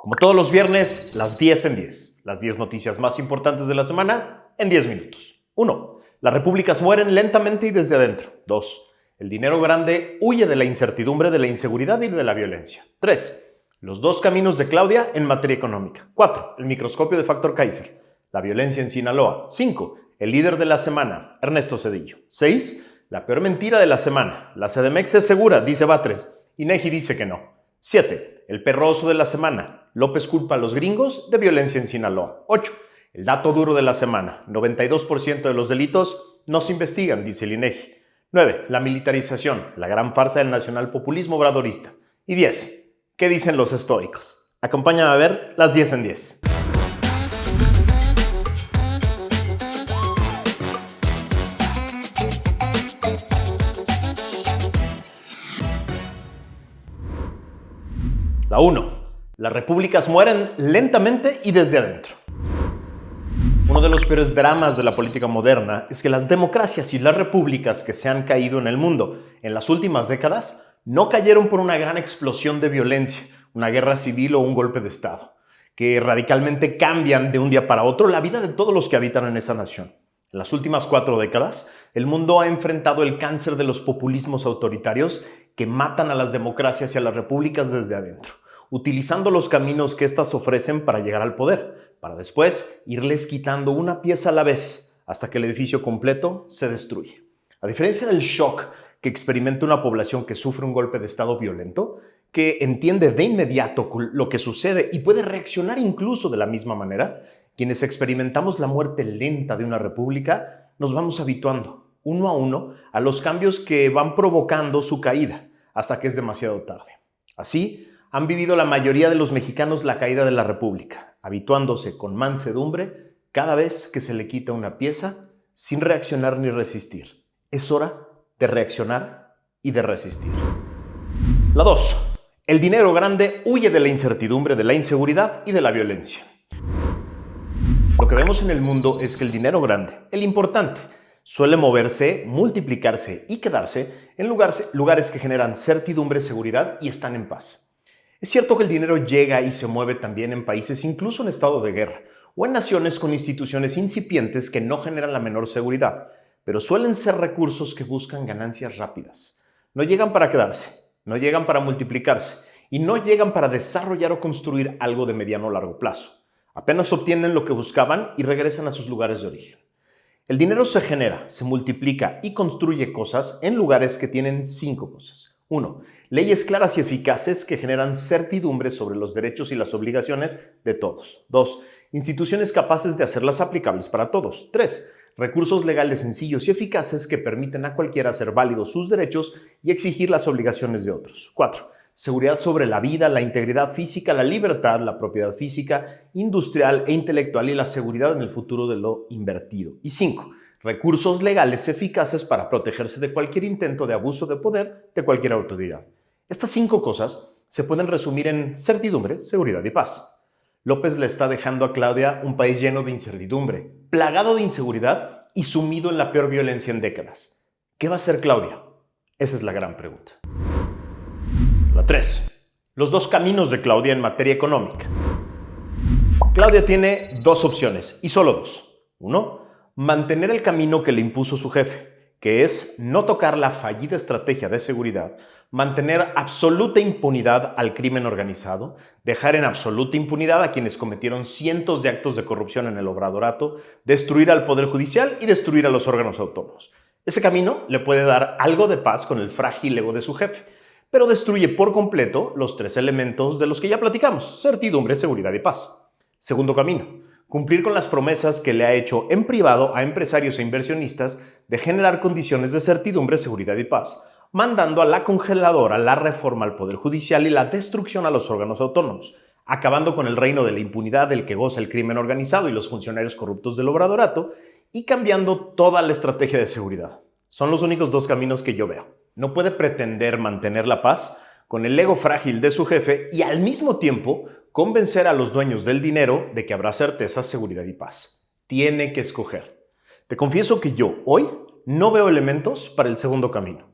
Como todos los viernes, las 10 en 10. Las 10 noticias más importantes de la semana en 10 minutos. 1. Las repúblicas mueren lentamente y desde adentro. 2. El dinero grande huye de la incertidumbre, de la inseguridad y de la violencia. 3. Los dos caminos de Claudia en materia económica. 4. El microscopio de Factor Kaiser. La violencia en Sinaloa. 5. El líder de la semana, Ernesto Zedillo. 6. La peor mentira de la semana. La CDMX es segura, dice Batres. INEGI dice que no. 7. El perroso de la semana. López culpa a los gringos de violencia en Sinaloa. 8. El dato duro de la semana. 92% de los delitos no se investigan, dice el INEGI. 9. La militarización, la gran farsa del nacionalpopulismo obradorista. Y 10. ¿Qué dicen los estoicos? Acompáñame a ver las 10 en 10. La 1. Las repúblicas mueren lentamente y desde adentro. Uno de los peores dramas de la política moderna es que las democracias y las repúblicas que se han caído en el mundo en las últimas décadas no cayeron por una gran explosión de violencia, una guerra civil o un golpe de Estado, que radicalmente cambian de un día para otro la vida de todos los que habitan en esa nación. En las últimas 4 décadas, el mundo ha enfrentado el cáncer de los populismos autoritarios que matan a las democracias y a las repúblicas desde adentro, utilizando los caminos que éstas ofrecen para llegar al poder, para después irles quitando una pieza a la vez hasta que el edificio completo se destruye. A diferencia del shock que experimenta una población que sufre un golpe de Estado violento, que entiende de inmediato lo que sucede y puede reaccionar incluso de la misma manera, quienes experimentamos la muerte lenta de una república nos vamos habituando, uno a uno, a los cambios que van provocando su caída, hasta que es demasiado tarde. Así, han vivido la mayoría de los mexicanos la caída de la república, habituándose con mansedumbre cada vez que se le quita una pieza sin reaccionar ni resistir. Es hora de reaccionar y de resistir. La 2. El dinero grande huye de la incertidumbre, de la inseguridad y de la violencia. Lo que vemos en el mundo es que el dinero grande, el importante, suele moverse, multiplicarse y quedarse en lugares que generan certidumbre, seguridad y están en paz. Es cierto que el dinero llega y se mueve también en países incluso en estado de guerra o en naciones con instituciones incipientes que no generan la menor seguridad, pero suelen ser recursos que buscan ganancias rápidas. No llegan para quedarse, no llegan para multiplicarse y no llegan para desarrollar o construir algo de mediano o largo plazo. Apenas obtienen lo que buscaban y regresan a sus lugares de origen. El dinero se genera, se multiplica y construye cosas en lugares que tienen 5 cosas. 1. Leyes claras y eficaces que generan certidumbre sobre los derechos y las obligaciones de todos. 2. Instituciones capaces de hacerlas aplicables para todos. 3. Recursos legales sencillos y eficaces que permiten a cualquiera hacer válidos sus derechos y exigir las obligaciones de otros. 4. Seguridad sobre la vida, la integridad física, la libertad, la propiedad física, industrial e intelectual y la seguridad en el futuro de lo invertido. Y 5. Recursos legales eficaces para protegerse de cualquier intento de abuso de poder de cualquier autoridad. Estas 5 cosas se pueden resumir en certidumbre, seguridad y paz. López le está dejando a Claudia un país lleno de incertidumbre, plagado de inseguridad y sumido en la peor violencia en décadas. ¿Qué va a hacer Claudia? Esa es la gran pregunta. La 3. Los dos caminos de Claudia en materia económica. Claudia tiene 2 opciones y solo 2. 1. Mantener el camino que le impuso su jefe, que es no tocar la fallida estrategia de seguridad, mantener absoluta impunidad al crimen organizado, dejar en absoluta impunidad a quienes cometieron cientos de actos de corrupción en el obradorato, destruir al Poder Judicial y destruir a los órganos autónomos. Ese camino le puede dar algo de paz con el frágil ego de su jefe, pero destruye por completo los 3 elementos de los que ya platicamos: certidumbre, seguridad y paz. Segundo camino: cumplir con las promesas que le ha hecho en privado a empresarios e inversionistas de generar condiciones de certidumbre, seguridad y paz, mandando a la congeladora la reforma al Poder Judicial y la destrucción a los órganos autónomos, acabando con el reino de la impunidad del que goza el crimen organizado y los funcionarios corruptos del obradorato y cambiando toda la estrategia de seguridad. Son los únicos 2 caminos que yo veo. No puede pretender mantener la paz con el ego frágil de su jefe y al mismo tiempo convencer a los dueños del dinero de que habrá certeza, seguridad y paz. Tiene que escoger. Te confieso que yo, hoy, no veo elementos para el segundo camino.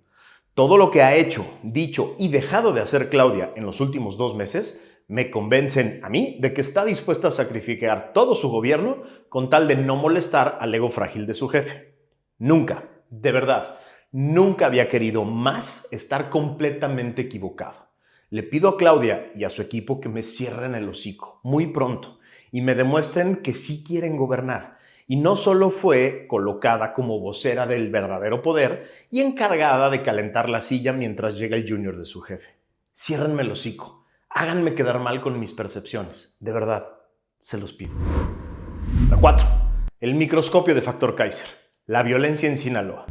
Todo lo que ha hecho, dicho y dejado de hacer Claudia en los últimos 2 meses Me convencen a mí de que está dispuesta a sacrificar todo su gobierno con tal de no molestar al ego frágil de su jefe. Nunca, de verdad, nunca había querido más estar completamente equivocado. Le pido a Claudia y a su equipo que me cierren el hocico muy pronto y me demuestren que sí quieren gobernar. Y no solo fue colocada como vocera del verdadero poder y encargada de calentar la silla mientras llega el junior de su jefe. Ciérrenme el hocico. Háganme quedar mal con mis percepciones. De verdad, se los pido. La 4. El microscopio de factor Kaiser. La violencia en Sinaloa.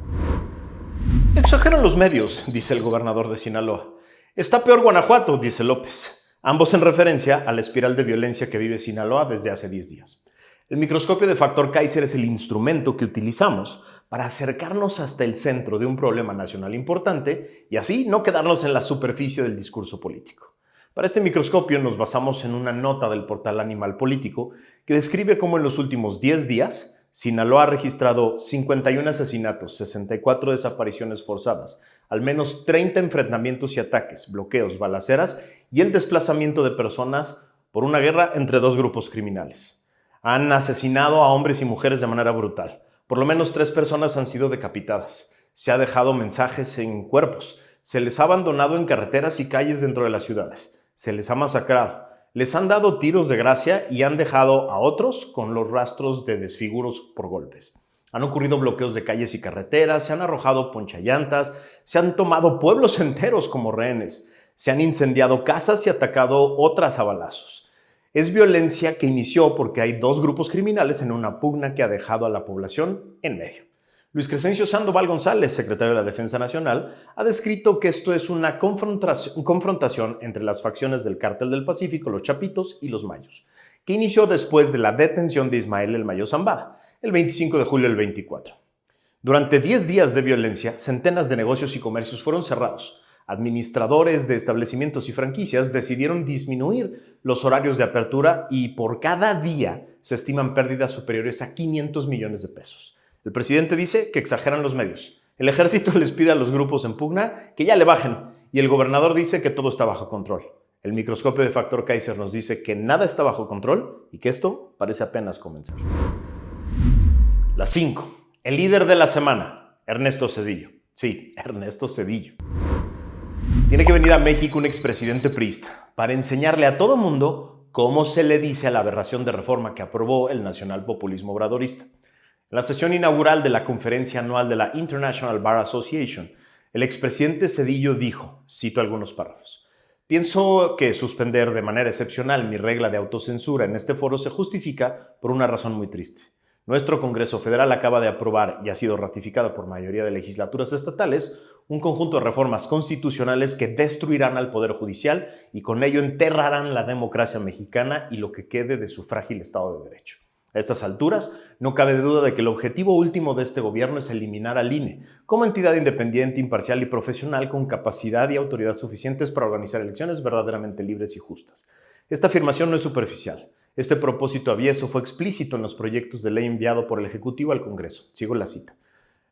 Exageran los medios, dice el gobernador de Sinaloa. Está peor Guanajuato, dice López. Ambos en referencia a la espiral de violencia que vive Sinaloa desde hace 10 días. El microscopio de factor Kaiser es el instrumento que utilizamos para acercarnos hasta el centro de un problema nacional importante y así no quedarnos en la superficie del discurso político. Para este microscopio nos basamos en una nota del portal Animal Político que describe cómo en los últimos 10 días Sinaloa ha registrado 51 asesinatos, 64 desapariciones forzadas, al menos 30 enfrentamientos y ataques, bloqueos, balaceras y el desplazamiento de personas por una guerra entre dos grupos criminales. Han asesinado a hombres y mujeres de manera brutal. Por lo menos 3 personas han sido decapitadas. Se ha dejado mensajes en cuerpos. Se les ha abandonado en carreteras y calles dentro de las ciudades. Se les ha masacrado. Les han dado tiros de gracia y han dejado a otros con los rastros de desfiguros por golpes. Han ocurrido bloqueos de calles y carreteras, se han arrojado ponchallantas, se han tomado pueblos enteros como rehenes, se han incendiado casas y atacado otras a balazos. Es violencia que inició porque hay 2 grupos criminales en una pugna que ha dejado a la población en medio. Luis Crescencio Sandoval González, secretario de la Defensa Nacional, ha descrito que esto es una confrontación entre las facciones del Cártel del Pacífico, los Chapitos y los Mayos, que inició después de la detención de Ismael El Mayo Zambada, el 25 de julio del 24. Durante 10 días de violencia, centenas de negocios y comercios fueron cerrados. Administradores de establecimientos y franquicias decidieron disminuir los horarios de apertura y por cada día se estiman pérdidas superiores a 500 millones de pesos. El presidente dice que exageran los medios. El ejército les pide a los grupos en pugna que ya le bajen y el gobernador dice que todo está bajo control. El microscopio de factor Kaiser nos dice que nada está bajo control y que esto parece apenas comenzar. La 5. El líder de la semana, Ernesto Zedillo. Sí, Ernesto Zedillo. Tiene que venir a México un expresidente priista para enseñarle a todo mundo cómo se le dice a la aberración de reforma que aprobó el nacional populismo obradorista. En la sesión inaugural de la conferencia anual de la International Bar Association, el expresidente Zedillo dijo, cito algunos párrafos, pienso que suspender de manera excepcional mi regla de autocensura en este foro se justifica por una razón muy triste. Nuestro Congreso Federal acaba de aprobar y ha sido ratificada por mayoría de legislaturas estatales un conjunto de reformas constitucionales que destruirán al Poder Judicial y con ello enterrarán la democracia mexicana y lo que quede de su frágil Estado de Derecho. A estas alturas, no cabe duda de que el objetivo último de este gobierno es eliminar al INE como entidad independiente, imparcial y profesional con capacidad y autoridad suficientes para organizar elecciones verdaderamente libres y justas. Esta afirmación no es superficial. Este propósito avieso fue explícito en los proyectos de ley enviado por el Ejecutivo al Congreso. Sigo la cita.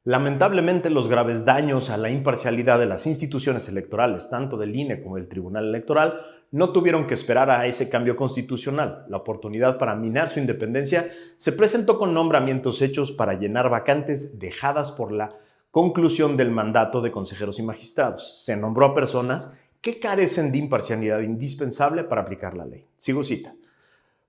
Lamentablemente, los graves daños a la imparcialidad de las instituciones electorales, tanto del INE como del Tribunal Electoral, no tuvieron que esperar a ese cambio constitucional. La oportunidad para minar su independencia se presentó con nombramientos hechos para llenar vacantes dejadas por la conclusión del mandato de consejeros y magistrados. Se nombró a personas que carecen de imparcialidad indispensable para aplicar la ley. Sigo cita.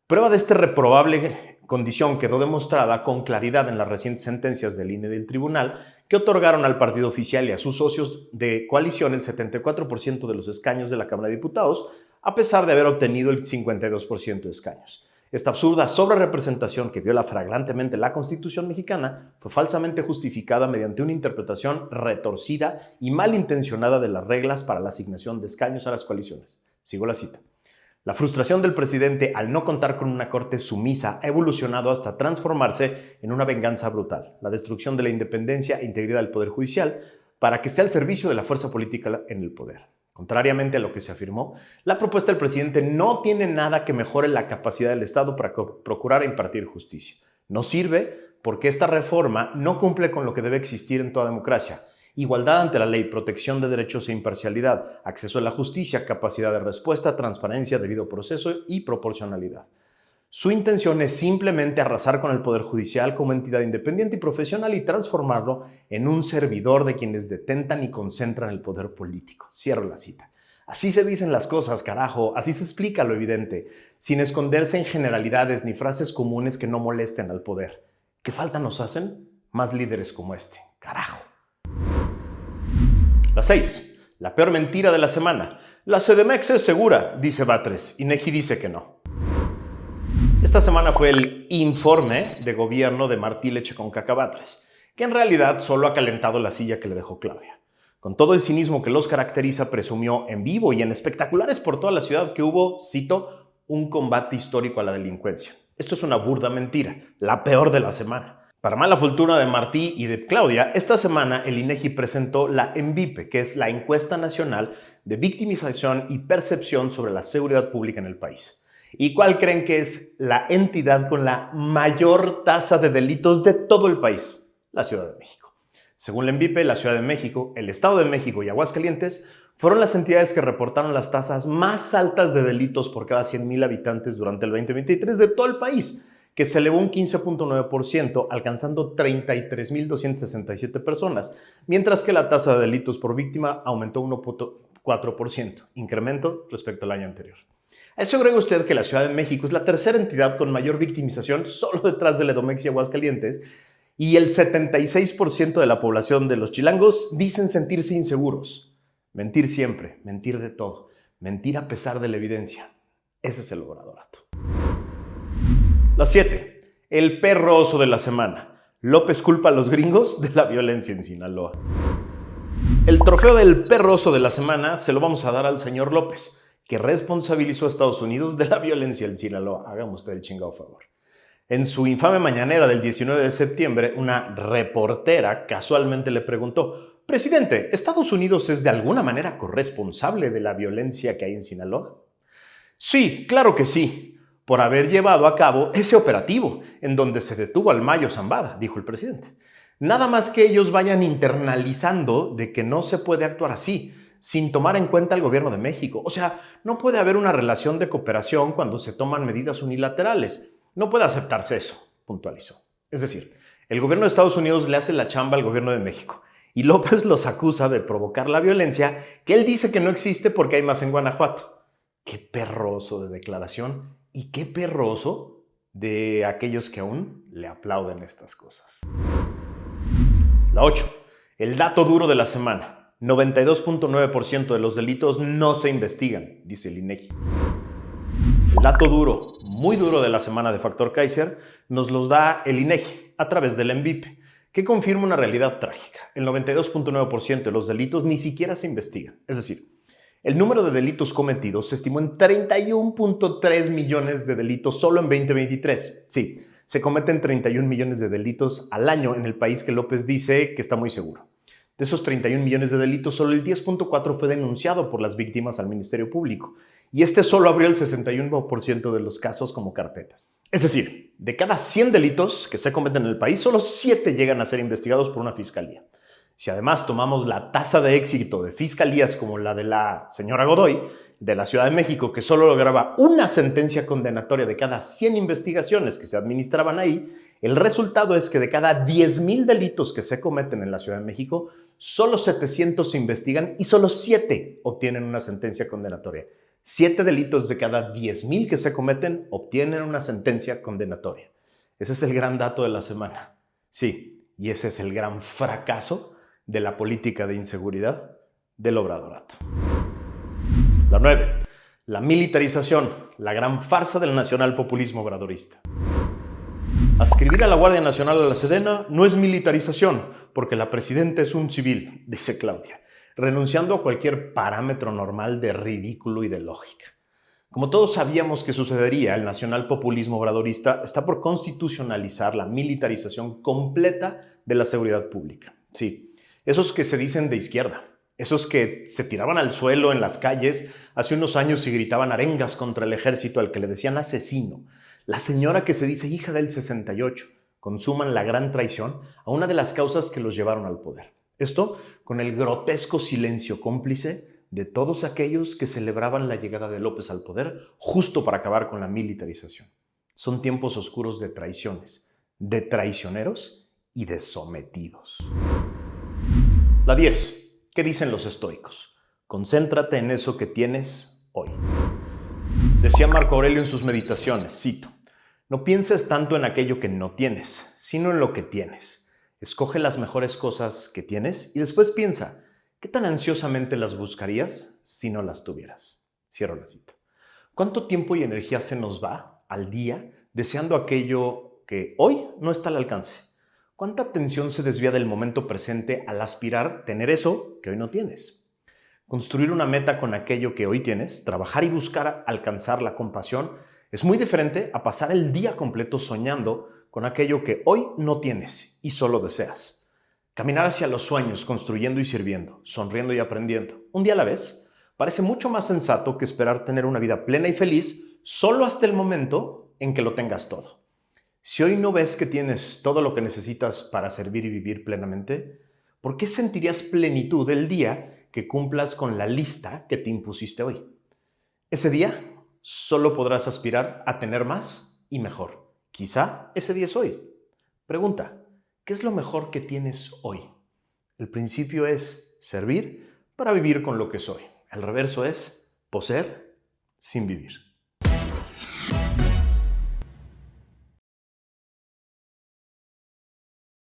Prueba de esta reprobable condición quedó demostrada con claridad en las recientes sentencias del INE y del Tribunal que otorgaron al partido oficial y a sus socios de coalición el 74% de los escaños de la Cámara de Diputados, a pesar de haber obtenido el 52% de escaños. Esta absurda sobrerepresentación que viola flagrantemente la Constitución mexicana fue falsamente justificada mediante una interpretación retorcida y malintencionada de las reglas para la asignación de escaños a las coaliciones. Sigo la cita. La frustración del presidente al no contar con una corte sumisa ha evolucionado hasta transformarse en una venganza brutal, la destrucción de la independencia e integridad del Poder Judicial para que esté al servicio de la fuerza política en el poder. Contrariamente a lo que se afirmó, la propuesta del presidente no tiene nada que mejore la capacidad del Estado para procurar e impartir justicia. No sirve porque esta reforma no cumple con lo que debe existir en toda democracia, igualdad ante la ley, protección de derechos e imparcialidad, acceso a la justicia, capacidad de respuesta, transparencia, debido proceso y proporcionalidad. Su intención es simplemente arrasar con el Poder Judicial como entidad independiente y profesional y transformarlo en un servidor de quienes detentan y concentran el poder político. Cierro la cita. Así se dicen las cosas, carajo, así se explica lo evidente, sin esconderse en generalidades ni frases comunes que no molesten al poder. ¿Qué falta nos hacen? Más líderes como este, carajo. La 6. La peor mentira de la semana. La CDMX es segura, dice Batres. INEGI dice que no. Esta semana fue el informe de gobierno de Martí Leche con Caca Batres, que en realidad solo ha calentado la silla que le dejó Claudia. Con todo el cinismo que los caracteriza, presumió en vivo y en espectaculares por toda la ciudad que hubo, cito, un combate histórico a la delincuencia. Esto es una burda mentira, la peor de la semana. Para mala fortuna de Martí y de Claudia, esta semana el INEGI presentó la ENVIPE, que es la Encuesta Nacional de Victimización y Percepción sobre la Seguridad Pública en el país. ¿Y cuál creen que es la entidad con la mayor tasa de delitos de todo el país? La Ciudad de México. Según la ENVIPE, la Ciudad de México, el Estado de México y Aguascalientes fueron las entidades que reportaron las tasas más altas de delitos por cada 100,000 habitantes durante el 2023 de todo el país, que se elevó un 15.9%, alcanzando 33,267 personas, mientras que la tasa de delitos por víctima aumentó 1.4%, incremento respecto al año anterior. A eso agrega usted que la Ciudad de México es la tercera entidad con mayor victimización, solo detrás de Edomex y Aguascalientes, y el 76% de la población de los chilangos dicen sentirse inseguros. Mentir siempre, mentir de todo, mentir a pesar de la evidencia. Ese es el obradorato. La 7. El perro oso de la semana. López culpa a los gringos de la violencia en Sinaloa. El trofeo del perro oso de la semana se lo vamos a dar al señor López, que responsabilizó a Estados Unidos de la violencia en Sinaloa. Hágame usted el chingado favor. En su infame mañanera del 19 de septiembre, una reportera casualmente le preguntó: «Presidente, ¿Estados Unidos es de alguna manera corresponsable de la violencia que hay en Sinaloa?» «Sí, claro que sí, por haber llevado a cabo ese operativo en donde se detuvo al Mayo Zambada», dijo el presidente. «Nada más que ellos vayan internalizando de que no se puede actuar así, sin tomar en cuenta al gobierno de México. O sea, no puede haber una relación de cooperación cuando se toman medidas unilaterales. No puede aceptarse eso», puntualizó. Es decir, el gobierno de Estados Unidos le hace la chamba al gobierno de México y López los acusa de provocar la violencia que él dice que no existe porque hay más en Guanajuato. Qué perroso de declaración y qué perroso de aquellos que aún le aplauden estas cosas. La 8. El dato duro de la semana. 92.9% de los delitos no se investigan, dice el INEGI. El dato duro, muy duro de la semana de Factor Kaiser, nos los da el INEGI a través del ENVIPE, que confirma una realidad trágica. El 92.9% de los delitos ni siquiera se investigan. Es decir, el número de delitos cometidos se estimó en 31.3 millones de delitos solo en 2023. Sí, se cometen 31 millones de delitos al año en el país que López dice que está muy seguro. De esos 31 millones de delitos, solo el 10.4 fue denunciado por las víctimas al Ministerio Público, y este solo abrió el 61% de los casos como carpetas. Es decir, de cada 100 delitos que se cometen en el país, solo 7 llegan a ser investigados por una fiscalía. Si además tomamos la tasa de éxito de fiscalías como la de la señora Godoy, de la Ciudad de México, que solo lograba una sentencia condenatoria de cada 100 investigaciones que se administraban ahí, el resultado es que de cada 10,000 delitos que se cometen en la Ciudad de México, solo 700 se investigan y solo 7 obtienen una sentencia condenatoria. 7 delitos de cada 10,000 que se cometen obtienen una sentencia condenatoria. Ese es el gran dato de la semana. Sí, y ese es el gran fracaso de la política de inseguridad del obradorato. La 9. La militarización, la gran farsa del nacionalpopulismo obradorista. Adscribir a la Guardia Nacional a la Sedena no es militarización, porque la presidenta es un civil, dice Claudia, renunciando a cualquier parámetro normal de ridículo y de lógica. Como todos sabíamos que sucedería, el nacionalpopulismo obradorista está por constitucionalizar la militarización completa de la seguridad pública. Sí, esos que se dicen de izquierda, esos que se tiraban al suelo en las calles hace unos años y gritaban arengas contra el ejército al que le decían asesino, la señora que se dice hija del 68, consuman la gran traición a una de las causas que los llevaron al poder. Esto con el grotesco silencio cómplice de todos aquellos que celebraban la llegada de López al poder justo para acabar con la militarización. Son tiempos oscuros de traiciones, de traicioneros y de sometidos. La 10. ¿Qué dicen los estoicos? Concéntrate en eso que tienes hoy. Decía Marco Aurelio en sus meditaciones, cito, no pienses tanto en aquello que no tienes, sino en lo que tienes. Escoge las mejores cosas que tienes y después piensa, ¿qué tan ansiosamente las buscarías si no las tuvieras? Cierro la cita. ¿Cuánto tiempo y energía se nos va al día deseando aquello que hoy no está al alcance? ¿Cuánta atención se desvía del momento presente al aspirar a tener eso que hoy no tienes? Construir una meta con aquello que hoy tienes, trabajar y buscar alcanzar la compasión, es muy diferente a pasar el día completo soñando con aquello que hoy no tienes y solo deseas. Caminar hacia los sueños, construyendo y sirviendo, sonriendo y aprendiendo, un día a la vez, parece mucho más sensato que esperar tener una vida plena y feliz solo hasta el momento en que lo tengas todo. Si hoy no ves que tienes todo lo que necesitas para servir y vivir plenamente, ¿por qué sentirías plenitud el día que cumplas con la lista que te impusiste hoy? Ese día solo podrás aspirar a tener más y mejor. Quizá ese día es hoy. Pregunta, ¿qué es lo mejor que tienes hoy? El principio es servir para vivir con lo que soy. El reverso es poseer sin vivir.